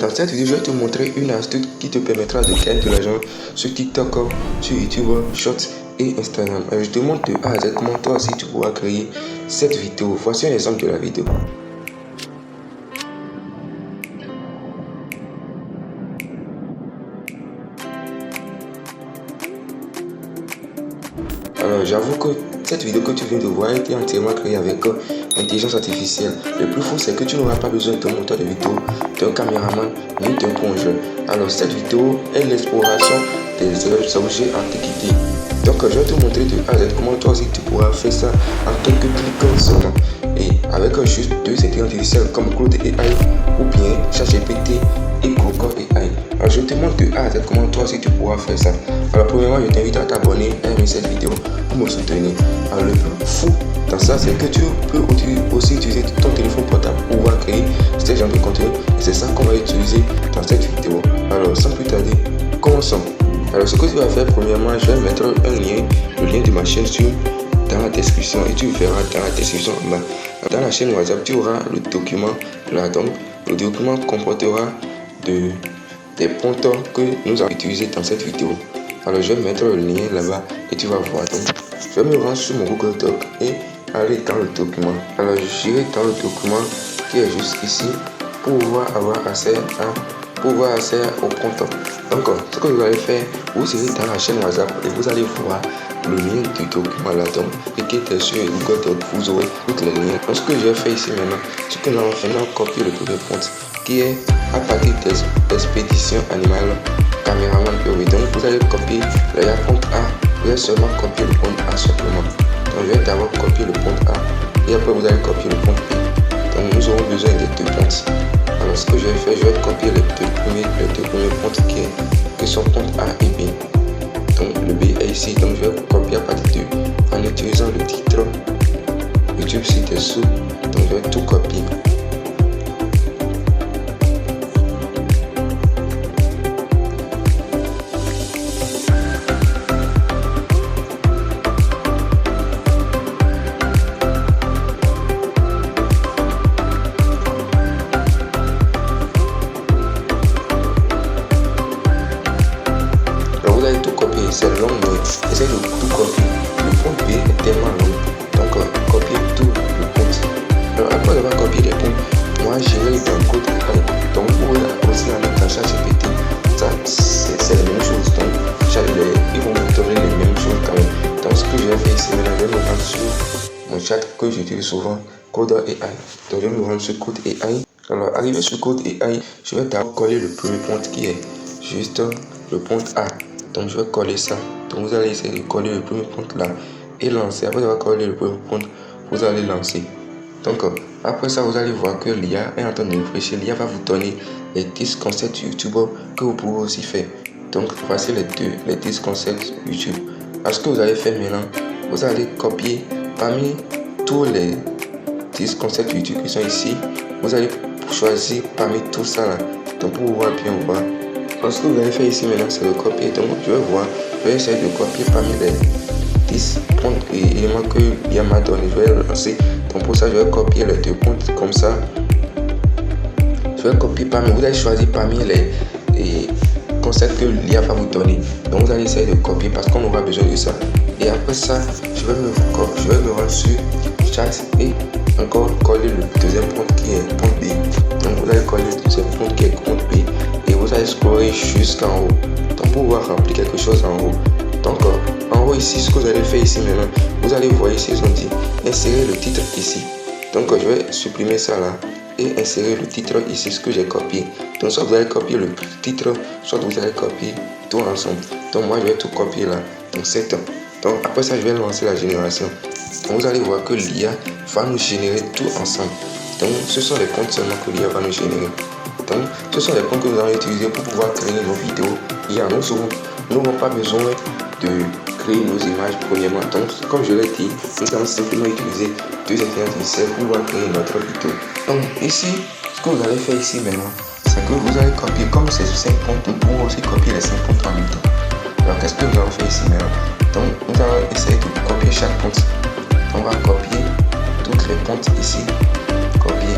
Dans cette vidéo, je vais te montrer une astuce qui te permettra de gagner de l'argent sur TikTok, sur YouTube, Shorts et Instagram. Je te montre de A à Z comment toi aussi tu pourras créer cette vidéo. Voici un exemple de la vidéo. Alors j'avoue que cette vidéo que tu viens de voir a été entièrement créée avec intelligence artificielle. Le plus fou c'est que tu n'auras pas besoin d'un monteur de vidéo, d'un caméraman ni d'un plongeur. Alors cette vidéo est l'exploration des objets antiquités. Donc je vais te montrer de A à Z comment toi aussi tu pourras faire ça en quelques clics seulement. Et avec juste deux intelligences artificielles comme Claude AI ou bien ChatGPT et Google AI. Alors je te montre de A à Z comment toi aussi tu pourras faire ça. Alors premièrement je t'invite à t'abonner et à aimer cette vidéo pour me soutenir. Alors le plus fou dans ça c'est que tu peux aussi utiliser ton téléphone portable pour pouvoir créer ce genre de contenu. Et c'est ça qu'on va utiliser dans cette vidéo. Alors sans plus tarder, commençons. Alors ce que tu vas faire premièrement, je vais mettre un lien, le lien de ma chaîne dans la description et tu verras dans la description en bas. Dans la chaîne WhatsApp, tu auras le document là. Donc le document comportera des points que nous allons utiliser dans cette vidéo. Alors je vais mettre le lien là-bas et tu vas voir. Donc je vais me rendre sur mon Google Doc et aller dans le document. Alors j'irai dans le document qui est juste ici pour pouvoir avoir accès au compte. Donc ce que vous allez faire, vous serez dans la chaîne WhatsApp et vous allez voir le lien du document là. Donc cliquez sur Google Doc, vous aurez tous les liens. Donc ce que je vais faire ici maintenant, c'est que nous allons maintenant copier le premier compte qui est à partir d'expédition animale caméraman POV. Donc vous allez copier le compte A, vous allez seulement copier le compte A simplement. Donc je vais d'abord copier le compte A et après vous allez copier le compte B. Donc nous aurons besoin des deux comptes. Alors ce que je vais faire, je vais copier les deux premiers comptes qui sont compte A et B. Donc le B est ici, donc je vais copier à partir de en utilisant le titre YouTube ci-dessous. Donc je vais tout copier. Vous allez tout copier, c'est long, mais essayez de tout copier. Le compte B est tellement long, donc copiez tout le compte. Alors après avoir copié les comptes, moi j'irai dans le code AI. Donc vous pouvez aussi aller dans ChatGPT. Ça c'est la même chose. Donc ils vont vous donner les mêmes choses quand même. Donc ce que je vais faire ici, maintenant je vais me rendre sur mon chat que j'utilise souvent, Code AI. Donc je vais me rendre sur Code AI. Alors arrivé sur Code AI, je vais d'abord coller le premier compte qui est juste le compte A. Donc je vais coller ça. Donc vous allez essayer de coller le premier compte là et lancer. Après avoir collé le premier compte, vous allez lancer. Donc après ça, vous allez voir que l'IA est en train de réfléchir. L'IA va vous donner les 10 concepts YouTube que vous pouvez aussi faire. Donc voici les 10 concepts YouTube. Alors ce que vous allez faire maintenant, vous allez copier parmi tous les 10 concepts YouTube qui sont ici. Vous allez choisir parmi tout ça là. Donc pour pouvoir bien voir. Donc ce que vous allez faire ici maintenant, c'est de copier. Donc je vais essayer de copier parmi les 10 points éléments que l'IA m'a donné. Je vais le lancer. Donc pour ça, je vais copier les deux points comme ça. Je vais copier parmi, vous allez choisir parmi les concepts que l'IA va vous donner. Donc vous allez essayer de copier parce qu'on aura besoin de ça. Et après ça, je vais me rendre sur chat et encore coller le deuxième point qui est point B. Donc vous allez coller le deuxième point qui est point B. Vous allez scroller jusqu'en haut donc pour pouvoir remplir quelque chose en haut. Donc en haut ici, ce que vous allez faire ici maintenant, vous allez voir ici, ils ont dit insérer le titre ici. Donc je vais supprimer ça là et insérer le titre ici, ce que j'ai copié. Donc soit vous allez copier le titre, soit vous allez copier tout ensemble. Donc moi je vais tout copier là. Donc c'est tout. Donc après ça, je vais lancer la génération. Donc vous allez voir que l'IA va nous générer tout ensemble. Donc ce sont les comptes seulement que l'IA va nous générer. Donc, ce sont les comptes que nous allons utiliser pour pouvoir créer nos vidéos. Nous n'avons pas besoin de créer nos images premièrement. Donc, comme je l'ai dit, nous allons simplement utiliser deux intelligences artificielles pour pouvoir créer notre vidéo. Donc, ici, ce que vous allez faire ici maintenant, c'est que vous allez copier, comme c'est 5 comptes, nous pouvons aussi copier les 5 comptes en même temps. Alors, qu'est-ce que nous allons faire ici maintenant? Donc, nous allons essayer de copier chaque compte. On va copier toutes les comptes ici. Copier.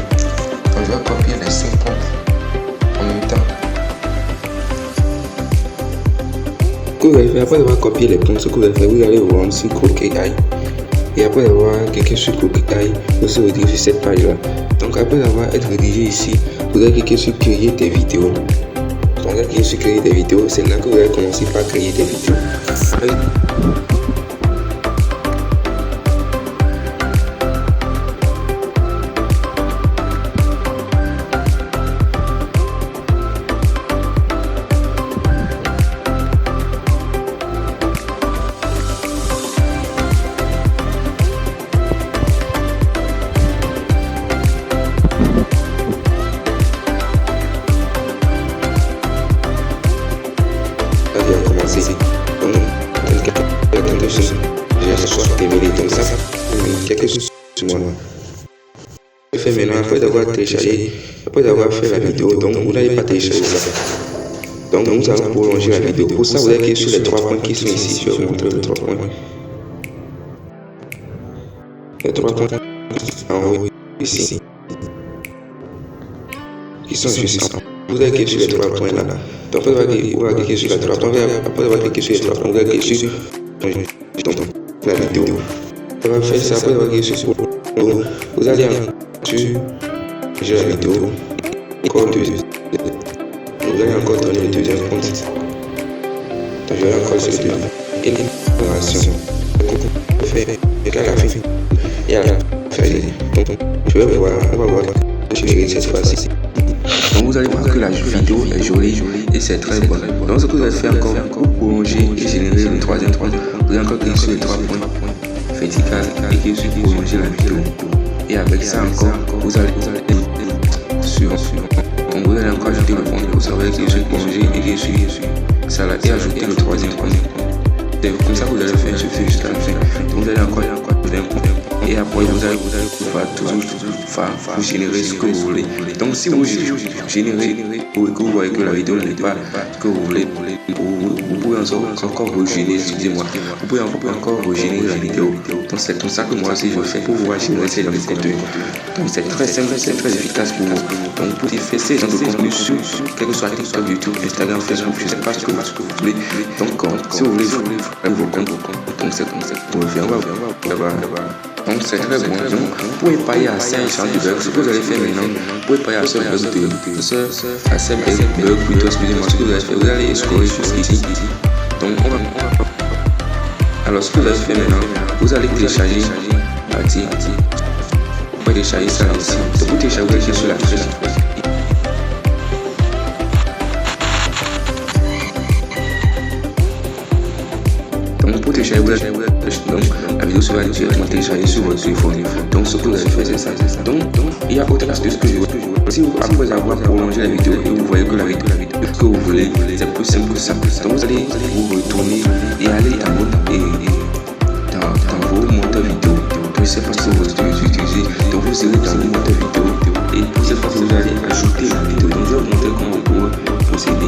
Donc, je vais copier les 5 comptes. en même temps. Ce que vous allez faire, après avoir copié les points, ce que vous allez faire, vous allez vous rendre sur Crook AI. Et après avoir cliqué sur Crook AI, vous se redirigez sur cette page là. Donc après avoir été redirigé ici, vous allez cliquer sur créer des vidéos. Donc vous allez cliquer sur créer des vidéos, c'est là que vous allez commencer par créer des vidéos. Maintenant, après d'avoir téléchargé, après d'avoir fait la vidéo, donc vous n'allez pas télécharger ça. Donc nous allons prolonger la vidéo. Pour ça, vous allez cliquer sur les 3 points qui sont ici. Je vais vous montrer les 3 points. Les 3 points en haut ici, qui sont juste en haut. Vous allez cliquer sur les 3 points là. Donc vous allez cliquer sur les 3 points. Après avoir cliqué sur les 3 points, vous allez cliquer sur la vidéo. Vous allez faire ça, après avoir cliqué sur vous allez j'ai la vidéo, vous allez encore donner le deuxième compte. Donc je vais encore sur le deuxième. Et l'information. Vous faites à la fin. Et à la fin. Donc je vais voir, on va voir cette fois-ci. Donc vous allez voir que la vidéo est jolie et c'est très bon. Donc ce que vous allez faire encore pour prolonger et générer le troisième point, vous allez encore cliquer sur les 3 points verticales et cliquer sur prolonger la vidéo. Et avec ça encore, vous allez sur. Donc vous allez encore ajouter le point, vous allez cliquer sur prolonger et cliquer sur ça là et ajouter le troisième point. C'est comme ça que vous allez faire jusqu'à la fin. Donc vous allez encore ajouter un point. Et après vous allez pouvoir toujours vous générer ce que vous voulez. Donc si vous générez ou que vous voyez que la vidéo n'est pas ce que vous voulez, vous pouvez encore regénérer, excusez-moi, vous pouvez encore regénérer la vidéo. Donc c'est tout ça que moi aussi je fais pour pouvoir générer ces contenus. Donc c'est très simple, c'est très efficace pour vous. Donc vous pouvez faire ces genres de contenu sur quel que soit TikTok, YouTube, Instagram, Facebook, je ne sais pas ce que vous voulez. Donc si vous voulez vos comptes, donc c'est comme ça pour le faire. On va là-bas. Donc c'est très bon. Donc, vous pouvez parier à 5 chances de bug. Ce que vous allez faire maintenant, vous pouvez parier à ce bug plutôt, excusez-moi, ce que vous allez faire, vous allez scorer jusqu'ici. Donc alors ce que vous allez faire maintenant, vous allez télécharger partie. Vous pouvez télécharger ça ici. Donc vous téléchargez sur la flèche. Donc pour télécharger, donc la vidéo sera directement téléchargée sur votre téléphone. Donc ce que vous allez faire c'est ça. Donc il y a autre astuce que je veux. Si vous, après avoir prolongé la vidéo et vous voyez que la vidéo ce que vous voulez, c'est plus simple que ça. Donc vous allez vous retourner et aller dans vos moteurs vidéo. Donc je sais pas ce que vous utilisez. Donc vous irez dans vos moteurs vidéo et pour cette fois vous allez ajouter la vidéo. Donc je vais vous montrer comment vous pouvez procéder.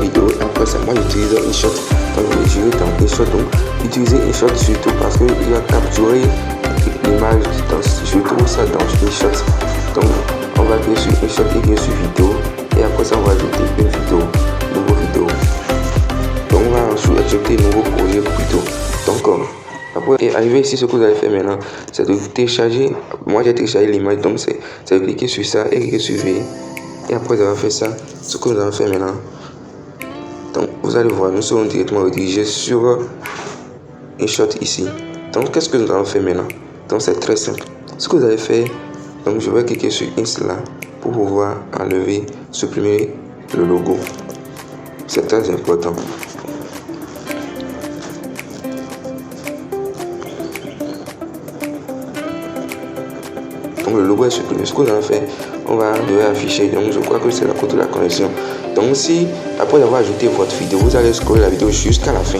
Vidéo, après ça, moi j'utilise InShot. Donc je vais dans InShot. Donc utilisez InShot surtout parce qu'il a capturé l'image. Je trouve ça dans InShot. Donc on va cliquer sur InShot et cliquer sur vidéo. Et après ça, on va ajouter une vidéo, nouveau vidéo. Donc on va ajouter un nouveau projet plutôt. Donc après arrivé ici, ce que vous allez faire maintenant, c'est de télécharger. Moi j'ai téléchargé l'image, donc c'est de cliquer sur ça et cliquer sur V. Et après avoir fait ça, ce que nous allons faire maintenant. Donc vous allez voir, nous serons directement redirigés sur InShot ici. Donc qu'est-ce que nous allons faire maintenant? Donc c'est très simple. Ce que vous allez faire, donc je vais cliquer sur Ins là pour pouvoir enlever, supprimer le logo. C'est très important. Donc le logo est supprimé. Ce que nous allons faire, on va devoir afficher. Donc je crois que c'est la code de la connexion. Donc si après avoir ajouté votre vidéo, vous allez scroller la vidéo jusqu'à la fin.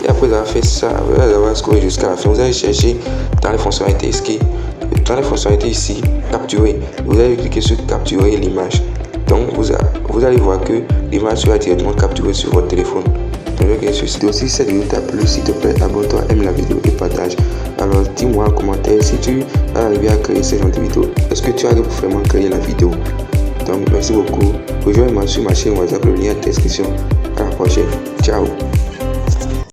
Et après avoir fait ça, vous allez avoir scrollé jusqu'à la fin, vous allez chercher dans les fonctionnalités dans les fonctionnalités ici, capturer. Vous allez cliquer sur capturer l'image. Donc vous allez voir que l'image sera directement capturée sur votre téléphone. Si cette vidéo t'a plu, s'il te plaît, abonne-toi, aime la vidéo et partage. Alors dis-moi en commentaire si tu as arrivé à créer ce genre de vidéo. Est-ce que tu as vraiment créé la vidéo? Donc merci beaucoup. Rejoins-moi sur ma chaîne WhatsApp, le lien en description. À la prochaine. Ciao.